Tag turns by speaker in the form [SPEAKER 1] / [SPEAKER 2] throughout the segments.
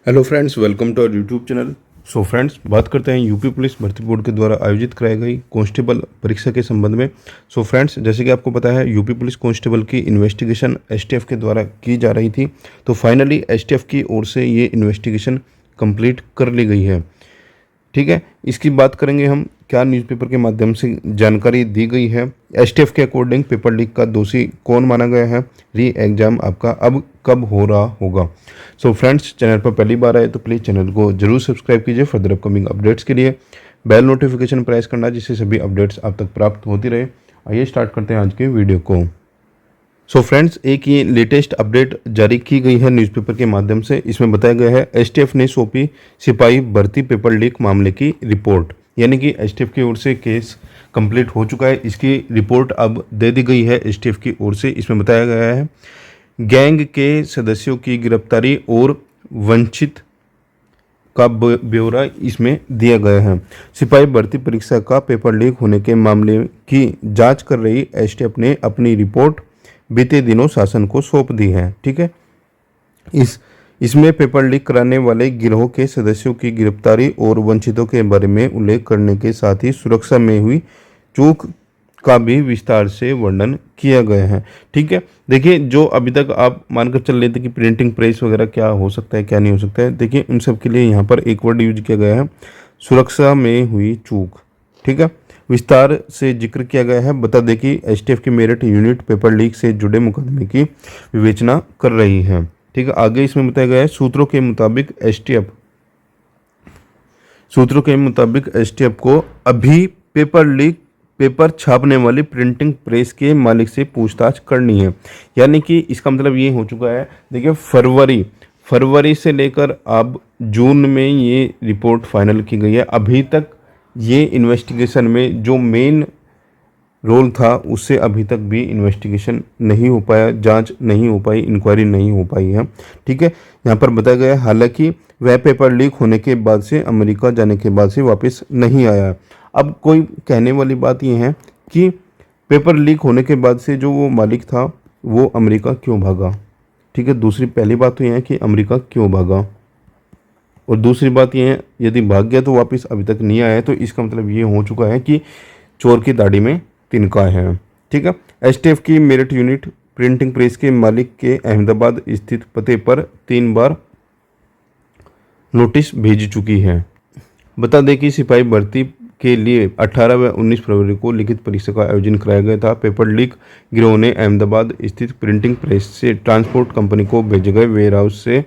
[SPEAKER 1] Hello friends, welcome to our YouTube channel. So friends, बात करते हैं यूपी पुलिस भर्ती बोर्ड के द्वारा आयोजित कराई गई कांस्टेबल परीक्षा के संबंध में। सो फ्रेंड्स, जैसे कि आपको पता है, यूपी पुलिस कांस्टेबल की इन्वेस्टिगेशन एसटीएफ के द्वारा की जा रही थी। तो फाइनली एसटीएफ की ओर से ये इन्वेस्टिगेशन कंप्लीट कर ली गई है। ठीक है, इसकी बात करेंगे हम, क्या न्यूज़पेपर के माध्यम से जानकारी दी गई है। एसटीएफ के अकॉर्डिंग पेपर लीक का दोषी कौन माना गया है, री एग्जाम आपका अब कब हो रहा होगा। सो फ्रेंड्स, चैनल पर पहली बार आए तो प्लीज़ चैनल को जरूर सब्सक्राइब कीजिए फर्दर अपकमिंग अपडेट्स के लिए। बेल नोटिफिकेशन प्रेस करना, जिससे सभी अपडेट्स आप तक प्राप्त होती रहे। आइए स्टार्ट करते हैं आज के वीडियो को। सो फ्रेंड्स, एक ये लेटेस्ट अपडेट जारी की गई है न्यूज़पेपर के माध्यम से। इसमें बताया गया है एसटीएफ ने सौंपी सिपाही भर्ती पेपर लीक मामले की रिपोर्ट, यानी कि एसटीएफ की ओर से केस कंप्लीट हो चुका है। इसकी रिपोर्ट अब दे दी गई है एसटीएफ की ओर से। इसमें बताया गया है गैंग के सदस्यों की गिरफ्तारी और वंचित का ब्यौरा इसमें दिया गया है। सिपाही भर्ती परीक्षा का पेपर लीक होने के मामले की जांच कर रही एसटीएफ ने अपनी रिपोर्ट बीते दिनों शासन को सौंप दी है। ठीक है, इसमें पेपर लीक कराने वाले गिरोह के सदस्यों की गिरफ्तारी और वंचितों के बारे में उल्लेख करने के साथ ही सुरक्षा में हुई चूक का भी विस्तार से वर्णन किया गया है। ठीक है, देखिए, जो अभी तक आप मानकर चल रहे थे कि प्रिंटिंग प्रेस वगैरह क्या हो सकता है क्या नहीं हो सकता है, देखिए उन सब के लिए यहाँ पर एक वर्ड यूज किया गया है, सुरक्षा में हुई चूक। ठीक है, विस्तार से जिक्र किया गया है। बता दें कि एसटीएफ की मेरिट यूनिट पेपर लीक से जुड़े मुकदमे की विवेचना कर रही है। ठीक है, आगे इसमें बताया गया है सूत्रों के मुताबिक एसटीएफ को अभी पेपर छापने वाली प्रिंटिंग प्रेस के मालिक से पूछताछ करनी है। यानी कि इसका मतलब ये हो चुका है, देखिए फरवरी से लेकर अब जून में ये रिपोर्ट फाइनल की गई है। अभी तक ये इन्वेस्टिगेशन में जो मेन रोल था उससे अभी तक भी इन्वेस्टिगेशन नहीं हो पाया, जांच नहीं हो पाई, इंक्वायरी नहीं हो पाई है। ठीक है, यहाँ पर बताया गया है हालांकि वह पेपर लीक होने के बाद से अमेरिका जाने के बाद से वापस नहीं आया। अब कोई कहने वाली बात यह है कि पेपर लीक होने के बाद से जो वो मालिक था वो अमेरिका क्यों भागा। ठीक है, पहली बात तो यह है कि अमेरिका क्यों भागा, और दूसरी बात यह है यदि भाग गया तो वापस अभी तक नहीं आया, तो इसका मतलब ये हो चुका है कि चोर की दाढ़ी में तिनका है। ठीक है, एसटीएफ की मेरिट यूनिट प्रिंटिंग प्रेस के मालिक के अहमदाबाद स्थित पते पर 3 बार नोटिस भेज चुकी है। बता दें कि सिपाही भर्ती के लिए 18 व 19 फरवरी को लिखित परीक्षा का आयोजन कराया गया था। पेपर लीक गिरोह ने अहमदाबाद स्थित प्रिंटिंग प्रेस से ट्रांसपोर्ट कंपनी को भेजे गए वेयर हाउस से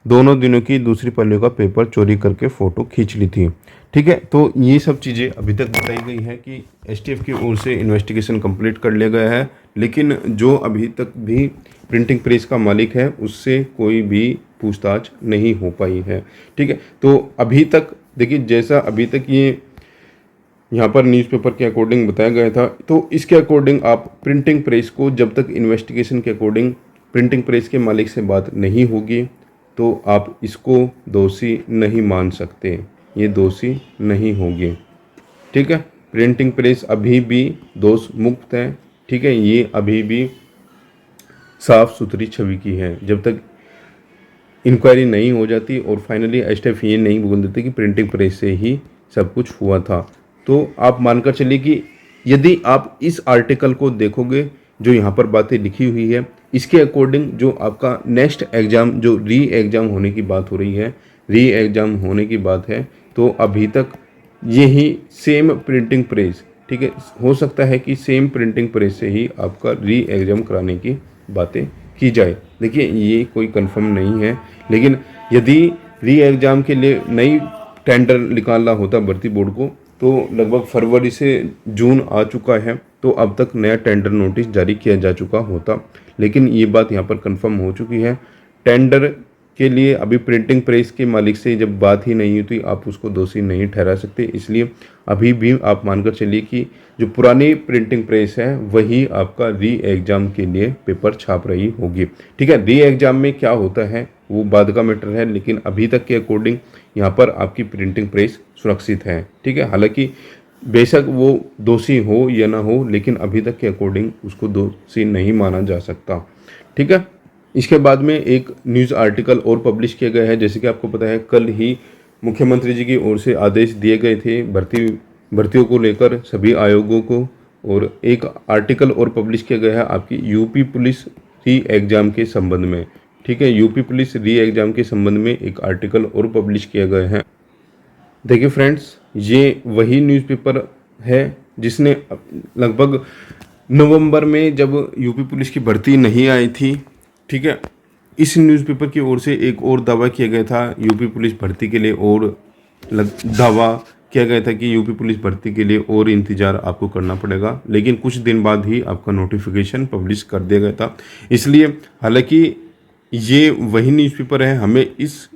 [SPEAKER 1] दोनों दिनों की दूसरी पालियों का पेपर चोरी करके फ़ोटो खींच ली थी। ठीक है, तो ये सब चीज़ें अभी तक बताई गई हैं कि एसटीएफ की ओर से इन्वेस्टिगेशन कंप्लीट कर लिया गया है, लेकिन जो अभी तक भी प्रिंटिंग प्रेस का मालिक है उससे कोई भी पूछताछ नहीं हो पाई है। ठीक है, तो अभी तक देखिए, जैसा अभी तक ये यहाँ पर न्यूज़पेपर के अकॉर्डिंग बताया गया था, तो इसके अकॉर्डिंग आप प्रिंटिंग प्रेस को जब तक इन्वेस्टिगेशन के अकॉर्डिंग प्रिंटिंग प्रेस के मालिक से बात नहीं होगी तो आप इसको दोषी नहीं मान सकते, ये दोषी नहीं होगी। ठीक है, प्रिंटिंग प्रेस अभी भी दोष मुक्त है। ठीक है, ये अभी भी साफ सुथरी छवि की है। जब तक इंक्वायरी नहीं हो जाती और फाइनली एसटीएफ ये नहीं बोल देते कि प्रिंटिंग प्रेस से ही सब कुछ हुआ था, तो आप मानकर चलिए कि यदि आप इस आर्टिकल को देखोगे जो यहाँ पर बातें लिखी हुई है, इसके अकॉर्डिंग जो आपका नेक्स्ट एग्ज़ाम जो री एग्ज़ाम होने की बात हो रही है, री एग्ज़ाम होने की बात है, तो अभी तक यही सेम प्रिंटिंग प्रेस, ठीक है, हो सकता है कि सेम प्रिंटिंग प्रेस से ही आपका री एग्ज़ाम कराने की बातें की जाए। देखिए, ये कोई कंफर्म नहीं है, लेकिन यदि री एग्ज़ाम के लिए नई टेंडर निकालना होता भर्ती बोर्ड को, तो लगभग फरवरी से जून आ चुका है, तो अब तक नया टेंडर नोटिस जारी किया जा चुका होता। लेकिन ये बात यहाँ पर कंफर्म हो चुकी है, टेंडर के लिए अभी प्रिंटिंग प्रेस के मालिक से जब बात ही नहीं हुई तो आप उसको दोषी नहीं ठहरा सकते। इसलिए अभी भी आप मानकर चलिए कि जो पुरानी प्रिंटिंग प्रेस है वही आपका री एग्ज़ाम के लिए पेपर छाप रही होगी। ठीक है, री एग्ज़ाम में क्या होता है वो बाद का मैटर है, लेकिन अभी तक के अकॉर्डिंग यहाँ पर आपकी प्रिंटिंग प्रेस सुरक्षित है। ठीक है, हालांकि बेशक वो दोषी हो या ना हो, लेकिन अभी तक के अकॉर्डिंग उसको दोषी नहीं माना जा सकता। ठीक है, इसके बाद में एक न्यूज़ आर्टिकल और पब्लिश किया गया है। जैसे कि आपको पता है, कल ही मुख्यमंत्री जी की ओर से आदेश दिए गए थे भर्तियों को लेकर सभी आयोगों को, और एक आर्टिकल और पब्लिश किया गया है आपकी यूपी पुलिस री एग्ज़ाम के संबंध में। ठीक है, यूपी पुलिस री एग्ज़ाम के संबंध में एक आर्टिकल और पब्लिश किया गया है। देखिए फ्रेंड्स, ये वही न्यूज़पेपर है जिसने लगभग नवंबर में, जब यूपी पुलिस की भर्ती नहीं आई थी, ठीक है, इस न्यूज़पेपर की ओर से एक और दावा किया गया था यूपी पुलिस भर्ती के लिए, और दावा किया गया था कि यूपी पुलिस भर्ती के लिए और इंतज़ार आपको करना पड़ेगा, लेकिन कुछ दिन बाद ही आपका नोटिफिकेशन पब्लिश कर दिया गया था। इसलिए हालांकि ये वही न्यूज़पेपर है, हमें इस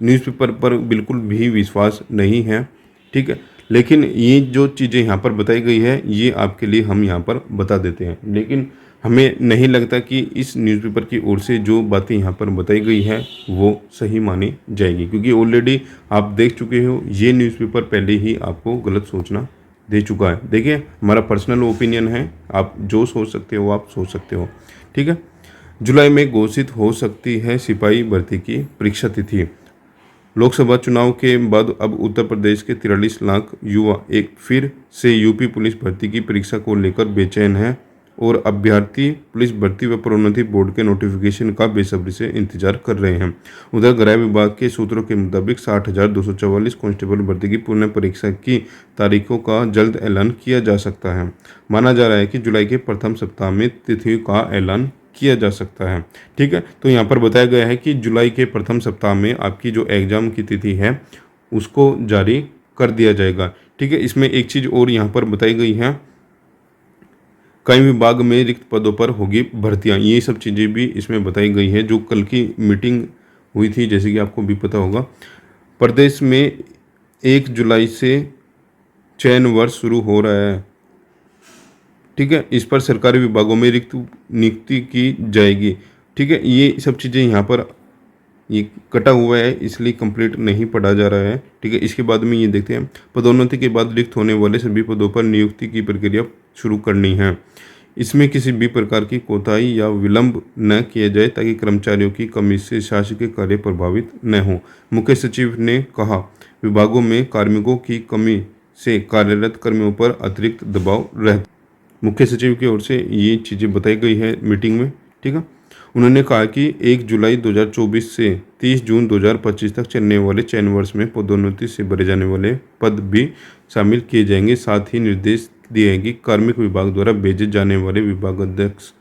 [SPEAKER 1] न्यूज़पेपर पर बिल्कुल भी विश्वास नहीं है, ठीक है, लेकिन ये जो चीज़ें यहाँ पर बताई गई है ये आपके लिए हम यहाँ पर बता देते हैं। लेकिन हमें नहीं लगता कि इस न्यूज़पेपर की ओर से जो बातें यहाँ पर बताई गई है वो सही मानी जाएगी, क्योंकि ऑलरेडी आप देख चुके हो ये न्यूज़पेपर पहले ही आपको गलत सोचना दे चुका है। देखिए, हमारा पर्सनल ओपिनियन है, आप जो सोच सकते हो आप सोच सकते हो, ठीक है। जुलाई में घोषित हो सकती है सिपाही भर्ती की परीक्षा तिथि। लोकसभा चुनाव के बाद अब उत्तर प्रदेश के 43 लाख युवा एक फिर से यूपी पुलिस भर्ती की परीक्षा को लेकर बेचैन हैं और अभ्यर्थी पुलिस भर्ती व प्रोन्नति बोर्ड के नोटिफिकेशन का बेसब्री से इंतजार कर रहे हैं। उधर गृह विभाग के सूत्रों के मुताबिक 60,244 कांस्टेबल भर्ती की पुनः परीक्षा की तारीखों का जल्द ऐलान किया जा सकता है। माना जा रहा है कि जुलाई के प्रथम सप्ताह में तिथि का ऐलान किया जा सकता है, ठीक है। तो यहाँ पर बताया गया है कि जुलाई के प्रथम सप्ताह में आपकी जो एग्ज़ाम की तिथि है उसको जारी कर दिया जाएगा, ठीक है। इसमें एक चीज़ और यहाँ पर बताई गई है, कई विभाग में रिक्त पदों पर होगी भर्तियाँ, ये सब चीज़ें भी इसमें बताई गई है। जो कल की मीटिंग हुई थी, जैसे कि आपको भी पता होगा, प्रदेश में 1 जुलाई से चयन वर्ष शुरू हो रहा है, ठीक है। इस पर सरकारी विभागों में रिक्त नियुक्ति की जाएगी, ठीक है। ये सब चीज़ें यहाँ पर ये कटा हुआ है, इसलिए कंप्लीट नहीं पढ़ा जा रहा है, ठीक है। इसके बाद में ये देखते हैं, पदोन्नति के बाद रिक्त होने वाले सभी पदों पर नियुक्ति की प्रक्रिया शुरू करनी है। इसमें किसी भी प्रकार की कोताही या विलंब न किया जाए ताकि कर्मचारियों की कमी से शासकीय कार्य प्रभावित न हो। मुख्य सचिव ने कहा, विभागों में कार्मिकों की कमी से कार्यरत कर्मियों पर अतिरिक्त दबाव रहता। मुख्य सचिव की ओर से ये चीज़ें बताई गई है मीटिंग में, ठीक है। उन्होंने कहा कि 1 जुलाई 2024 से 30 जून 2025 तक चलने वाले चयन वर्ष में पदोन्नति से भरे जाने वाले पद भी शामिल किए जाएंगे। साथ ही निर्देश दिए हैं कि कार्मिक विभाग द्वारा भेजे जाने वाले विभागाध्यक्ष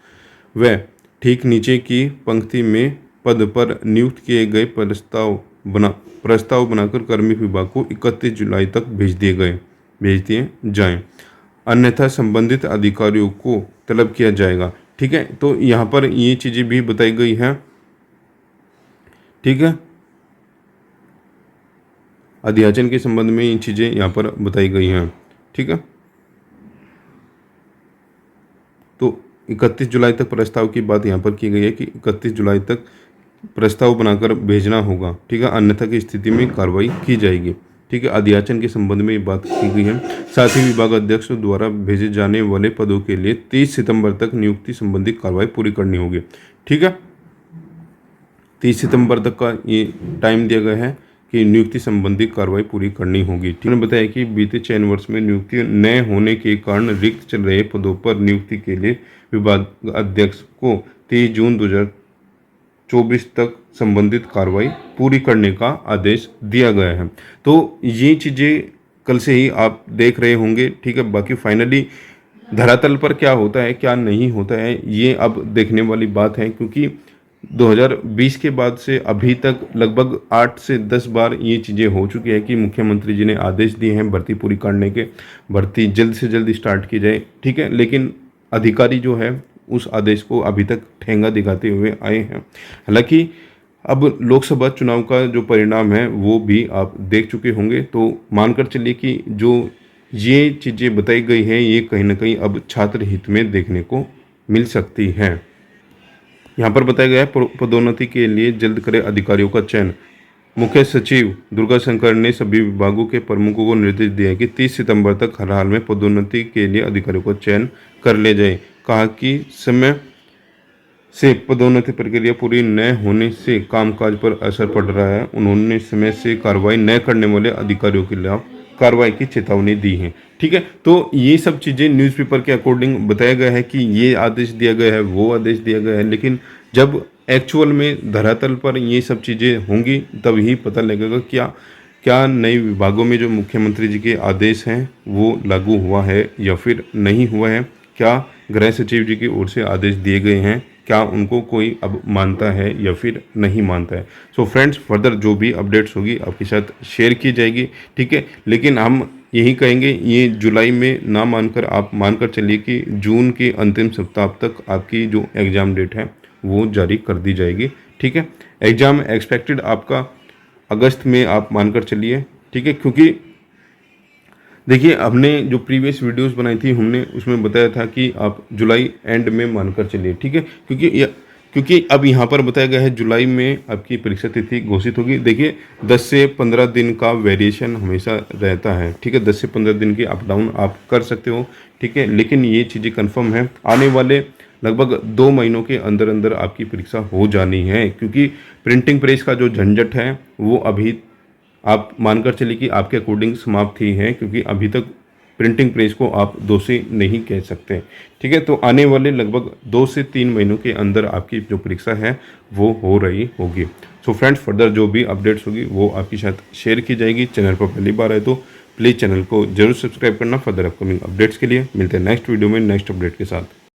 [SPEAKER 1] व ठीक नीचे की पंक्ति में पद पर नियुक्त किए गए प्रस्ताव बनाकर कार्मिक विभाग को 31 जुलाई तक भेज दिए जाएं, अन्यथा संबंधित अधिकारियों को तलब किया जाएगा, ठीक है। तो यहाँ पर ये चीज़ें भी बताई गई हैं, ठीक है। अध्याचन के संबंध में ये चीज़ें यहाँ पर बताई गई हैं, ठीक है। तो 31 जुलाई तक प्रस्ताव की बात यहाँ पर की गई है कि 31 जुलाई तक प्रस्ताव बनाकर भेजना होगा, ठीक है, अन्यथा की स्थिति में कार्रवाई की जाएगी, ठीक है। अध्याचन के संबंध में ये बात की गई है। साथ ही विभाग अध्यक्ष द्वारा भेजे जाने वाले पदों के लिए 30 सितंबर तक नियुक्ति संबंधी कार्रवाई पूरी करनी होगी, ठीक है। 30 सितंबर तक का ये टाइम दिया गया है कि नियुक्ति संबंधी कार्रवाई पूरी करनी होगी। उन्होंने बताया कि बीते चयन वर्ष में नियुक्ति न होने के कारण रिक्त चल रहे पदों पर नियुक्ति के लिए विभाग अध्यक्ष को 23 जून 2024 तक संबंधित कार्रवाई पूरी करने का आदेश दिया गया है। तो ये चीज़ें कल से ही आप देख रहे होंगे, ठीक है। बाकी फाइनली धरातल पर क्या होता है क्या नहीं होता है ये अब देखने वाली बात है, क्योंकि 2020 के बाद से अभी तक लगभग 8 से 10 बार ये चीज़ें हो चुकी है कि मुख्यमंत्री जी ने आदेश दिए हैं भर्ती पूरी करने के, भर्ती जल्द से जल्द स्टार्ट की जाए, ठीक है। लेकिन अधिकारी जो है उस आदेश को अभी तक ठेंगा दिखाते हुए आए हैं। हालांकि अब लोकसभा चुनाव का जो परिणाम है वो भी आप देख चुके होंगे, तो मानकर चलिए कि जो ये चीज़ें बताई गई हैं ये कहीं ना कहीं अब छात्र हित में देखने को मिल सकती है। यहाँ पर बताया गया है, पदोन्नति के लिए जल्द करें अधिकारियों का चयन। मुख्य सचिव दुर्गा शंकर ने सभी विभागों के प्रमुखों को निर्देश दिया है कि 30 सितंबर तक हर हाल में पदोन्नति के लिए अधिकारियों का चयन कर ले जाए। कहा कि से पदोन्नति प्रक्रिया पूरी न होने से कामकाज पर असर पड़ रहा है। उन्होंने समय से कार्रवाई न करने वाले अधिकारियों के खिलाफ कार्रवाई की चेतावनी दी है। ठीक है, तो ये सब चीज़ें न्यूज़पेपर के अकॉर्डिंग बताया गया है कि ये आदेश दिया गया है, वो आदेश दिया गया है, लेकिन जब एक्चुअल में धरातल पर ये सब चीज़ें होंगी तब ही पता लगेगा क्या क्या नए विभागों में जो मुख्यमंत्री जी के आदेश हैं वो लागू हुआ है या फिर नहीं हुआ है। क्या गृह सचिव जी की ओर से आदेश दिए गए हैं, क्या उनको कोई अब मानता है या फिर नहीं मानता है। सो फ्रेंड्स, फर्दर जो भी अपडेट्स होगी आपके साथ शेयर की जाएगी। ठीक है, लेकिन हम यही कहेंगे, ये जुलाई में ना मानकर आप मानकर चलिए कि जून के अंतिम सप्ताह तक आपकी जो एग्ज़ाम डेट है वो जारी कर दी जाएगी। ठीक है, एग्ज़ाम एक्सपेक्टेड आपका अगस्त में आप मानकर चलिए। ठीक है, क्योंकि देखिए हमने जो प्रीवियस वीडियोस बनाई थी हमने उसमें बताया था कि आप जुलाई एंड में मानकर चलिए। ठीक है, क्योंकि अब यहाँ पर बताया गया है जुलाई में आपकी परीक्षा तिथि घोषित होगी। देखिए 10 से 15 दिन का वेरिएशन हमेशा रहता है। ठीक है, 10 से 15 दिन की अप डाउन आप कर सकते हो। ठीक है, लेकिन ये चीज़ें कंफर्म है, आने वाले लगभग 2 महीनों के अंदर अंदर आपकी परीक्षा हो जानी है, क्योंकि प्रिंटिंग प्रेस का जो झंझट है वो अभी आप मानकर चलिए कि आपके अकॉर्डिंग समाप्त ही है, क्योंकि अभी तक प्रिंटिंग प्रेस को आप दोषी नहीं कह सकते। ठीक है, तो आने वाले लगभग 2 से 3 महीनों के अंदर आपकी जो परीक्षा है वो हो रही होगी। सो फ्रेंड्स, फर्दर जो भी अपडेट्स होगी वो आपके साथ शेयर की जाएगी। चैनल पर पहली बार आए तो प्लीज़ चैनल को जरूर सब्सक्राइब करना फर्दर अपकमिंग अपडेट्स के लिए। मिलते हैं नेक्स्ट वीडियो में नेक्स्ट अपडेट के साथ।